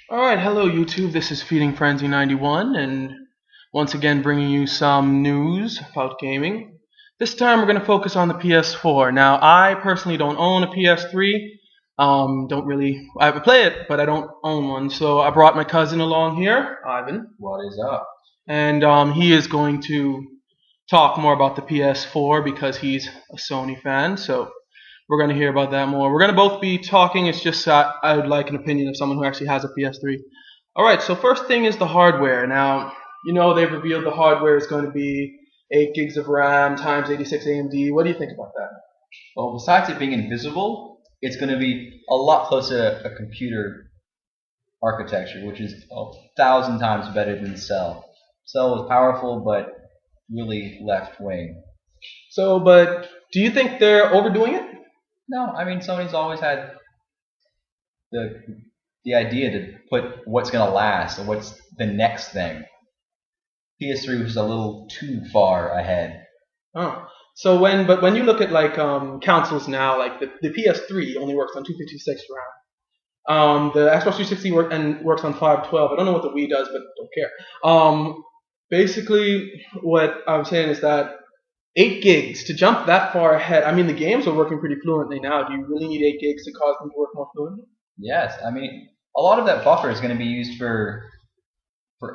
Alright, hello YouTube, this is Feeding Frenzy 91 and once again bringing you some news about gaming. This time we're going to focus on the PS4. Now I personally don't own a PS3, I play it, but I don't own one, so I brought my cousin along here, Ivan. What is up? And he is going to talk more about the PS4 because he's a Sony fan, so we're going to hear about that more. We're going to both be talking. It's just I would like an opinion of someone who actually has a PS3. Alright, so first thing is the hardware. Now, you know they've revealed the hardware is going to be 8 gigs of RAM times 86 AMD. What do you think about that? Well, besides it being invisible, it's going to be a lot closer to a computer architecture, which is 1,000 times better than Cell. Cell was powerful, but really left wing. So, but do you think they're overdoing it? No, I mean Sony's always had the idea to put what's going to last and what's the next thing. PS3 was a little too far ahead. Oh, so when you look at like consoles now, like the PS3 only works on 256 RAM. The Xbox 360 works on 512. I don't know what the Wii does, but don't care. Basically, what I'm saying is that 8 gigs to jump that far ahead. I mean, the games are working pretty fluently now. Do you really need 8 gigs to cause them to work more fluently? Yes, I mean a lot of that buffer is going to be used for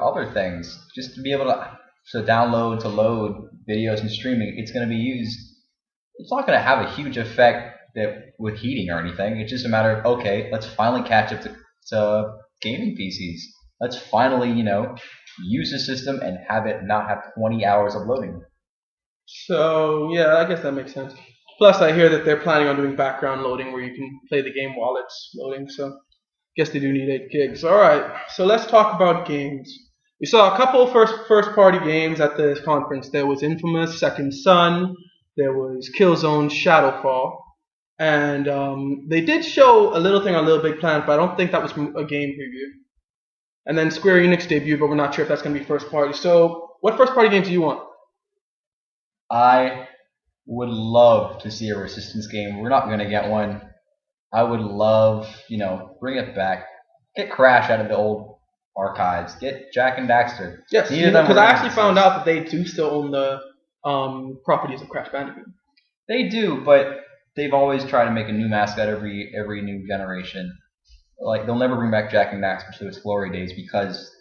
other things, just to be able to download, to load videos and streaming. It's going to be used. It's not going to have a huge effect with heating or anything. It's just a matter of, okay, let's finally catch up to gaming PCs. Let's finally use the system and have it not have 20 hours of loading. So yeah, I guess that makes sense. Plus, I hear that they're planning on doing background loading where you can play the game while it's loading. So guess they do need 8 gigs. All right, so let's talk about games. We saw a couple first party games at this conference. There was Infamous, Second Son. There was Killzone Shadowfall. And they did show a little thing on Little Big Planet, but I don't think that was a game preview. And then Square Enix debuted, but we're not sure if that's going to be first party. So what first party games do you want? I would love to see a Resistance game. We're not going to get one. I would love, bring it back. Get Crash out of the old archives. Get Jak and Daxter. Yes, because I actually found out that they do still own the properties of Crash Bandicoot. They do, but they've always tried to make a new mascot every new generation. Like, they'll never bring back Jak and Daxter to its glory days because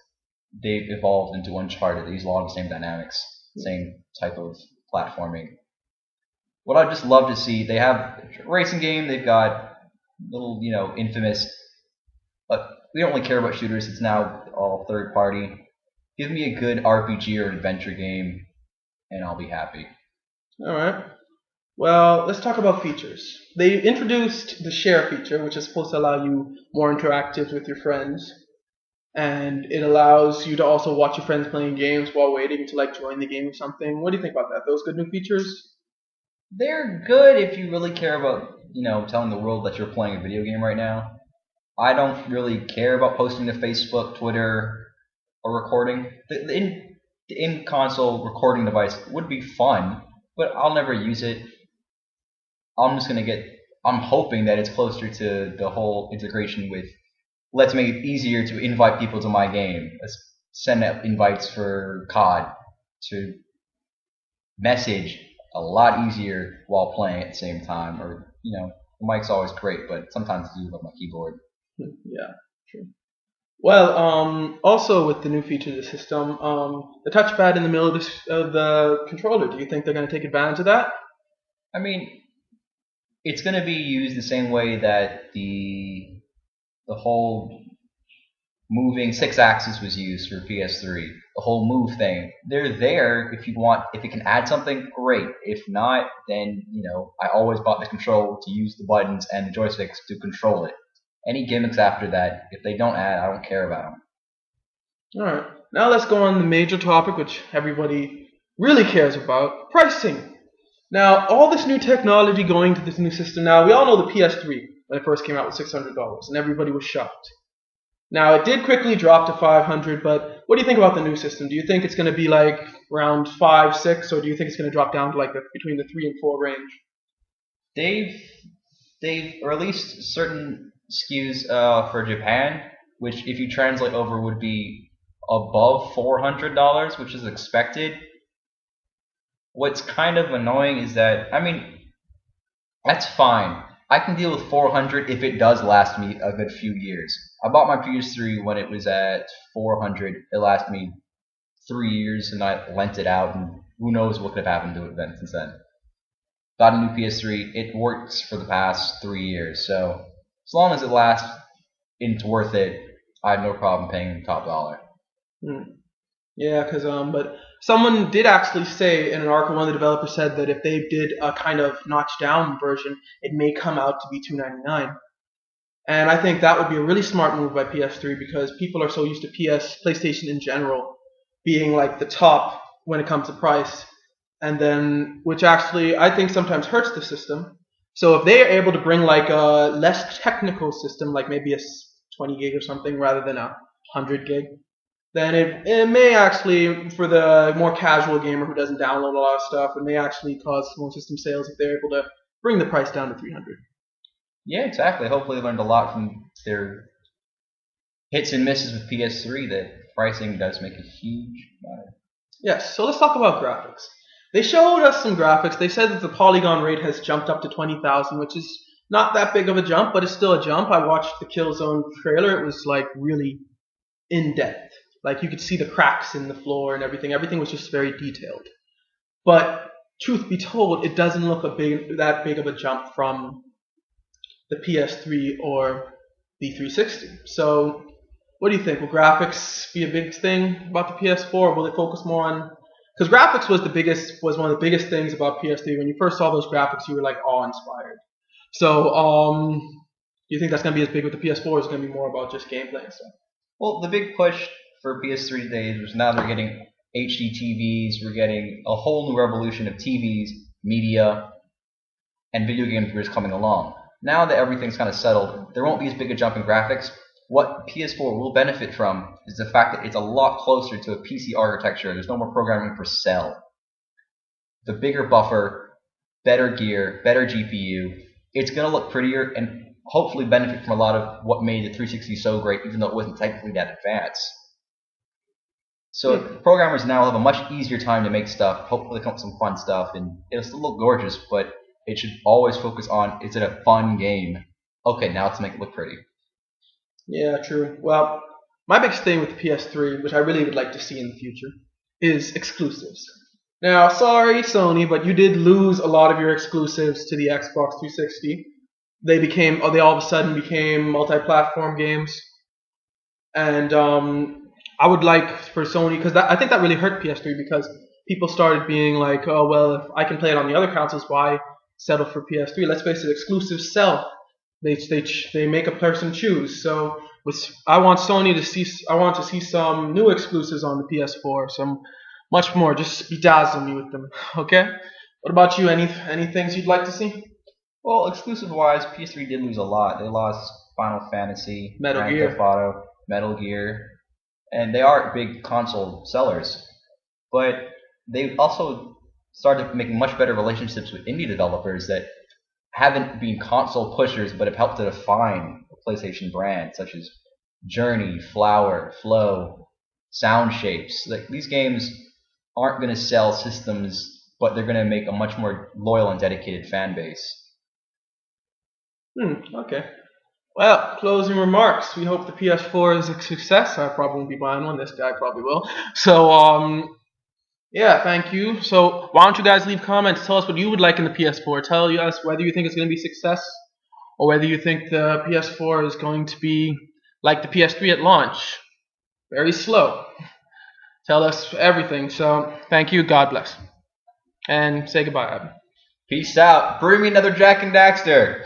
they've evolved into Uncharted. They use a lot of the same dynamics, same type of platforming. What I'd just love to see, they have a racing game, they've got little, Infamous, but we don't really care about shooters. It's now all third party. Give me a good RPG or adventure game, and I'll be happy. All right. Well, let's talk about features. They introduced the share feature, which is supposed to allow you more interactive with your friends, and it allows you to also watch your friends playing games while waiting to like join the game or something. What do you think about that? Those good new features? They're good if you really care about, telling the world that you're playing a video game right now. I don't really care about posting to Facebook, Twitter, or recording. The in-console recording device would be fun, but I'll never use it. I'm hoping that it's closer to the whole integration with, let's make it easier to invite people to my game. Let's send out invites for COD to message a lot easier while playing at the same time. Or, the mic's always great, but sometimes I do love my keyboard. Yeah, true. Well, also with the new feature of the system, the touchpad in the middle of the controller, do you think they're going to take advantage of that? I mean, it's going to be used the same way that the whole moving 6-axis was used for PS3. The whole move thing. They're there if you want. If it can add something, great. If not, then, I always bought the controller to use the buttons and the joysticks to control it. Any gimmicks after that, if they don't add, I don't care about them. Alright, now let's go on the major topic which everybody really cares about, pricing. Now, all this new technology going to this new system now, we all know the PS3 when it first came out was $600 and everybody was shocked. Now, it did quickly drop to $500, but what do you think about the new system? Do you think it's going to be like around 5, 6, or do you think it's going to drop down to like between the 3 and 4 range? They've released certain SKUs for Japan which if you translate over would be above $400, which is expected. What's kind of annoying is that, I mean, that's fine. I can deal with 400 if it does last me a good few years. I bought my PS3 when it was at 400. It lasted me 3 years, and I lent it out, and who knows what could have happened to it then since then. Got a new PS3. It works for the past 3 years, so as long as it lasts and it's worth it, I have no problem paying top dollar. Yeah, but someone did actually say in an article, one of the developers said that if they did a kind of notch down version, it may come out to be $299. And I think that would be a really smart move by PS3 because people are so used to PlayStation in general being like the top when it comes to price, and then which actually I think sometimes hurts the system. So if they are able to bring like a less technical system, like maybe a 20 gig or something rather than a 100 gig, then it may actually, for the more casual gamer who doesn't download a lot of stuff, it may actually cause more system sales if they're able to bring the price down to 300. Yeah, exactly. Hopefully they learned a lot from their hits and misses with PS3 that pricing does make a huge matter. Yes, so let's talk about graphics. They showed us some graphics. They said that the polygon rate has jumped up to 20,000, which is not that big of a jump, but it's still a jump. I watched the Killzone trailer. It was like really in depth. Like you could see the cracks in the floor and everything. Everything was just very detailed. But truth be told, it doesn't look that big of a jump from the PS3 or the 360. So what do you think? Will graphics be a big thing about the PS4, or will they focus more on? Because graphics was one of the biggest things about PS3. When you first saw those graphics, you were like awe-inspired. So do you think that's going to be as big with the PS4, or is it going to be more about just gameplay and stuff? Well, the big push for PS3 today is now they're getting HD TVs. We're getting a whole new revolution of TVs, media, and video game viewers coming along. Now that everything's kind of settled, there won't be as big a jump in graphics. What PS4 will benefit from is the fact that it's a lot closer to a PC architecture. There's no more programming for cell. The bigger buffer, better gear, better GPU. It's going to look prettier and hopefully benefit from a lot of what made the 360 so great, even though it wasn't technically that advanced. So programmers now have a much easier time to make stuff, hopefully come up with some fun stuff, and it'll still look gorgeous, but it should always focus on, is it a fun game? Okay, now let's make it look pretty. Yeah, true. Well, my biggest thing with the PS3, which I really would like to see in the future, is exclusives. Now, sorry, Sony, but you did lose a lot of your exclusives to the Xbox 360. They all of a sudden became multi-platform games. And I would like for Sony, because I think that really hurt PS3, because people started being like, oh, well, if I can play it on the other consoles, why settle for PS3? Let's face it, exclusives sell. They make a person choose. So I want to see some new exclusives on the PS4, some much more. Just bedazzle me with them, okay? What about you? Any things you'd like to see? Well, exclusive-wise, PS3 did lose a lot. They lost Final Fantasy, Metal Gear, Auto, Metal Gear, and they are big console sellers. But they also started making much better relationships with indie developers that haven't been console pushers, but have helped to define the PlayStation brand, such as Journey, Flower, Flow, Sound Shapes. Like, these games aren't going to sell systems, but they're going to make a much more loyal and dedicated fan base. Okay. Well, closing remarks. We hope the PS4 is a success. I probably won't be buying one. This guy probably will. So, yeah, thank you. So, why don't you guys leave comments? Tell us what you would like in the PS4. Tell us whether you think it's going to be a success, or whether you think the PS4 is going to be like the PS3 at launch. Very slow. Tell us everything. So, thank you. God bless. And say goodbye, Abby. Peace out. Bring me another Jack and Daxter.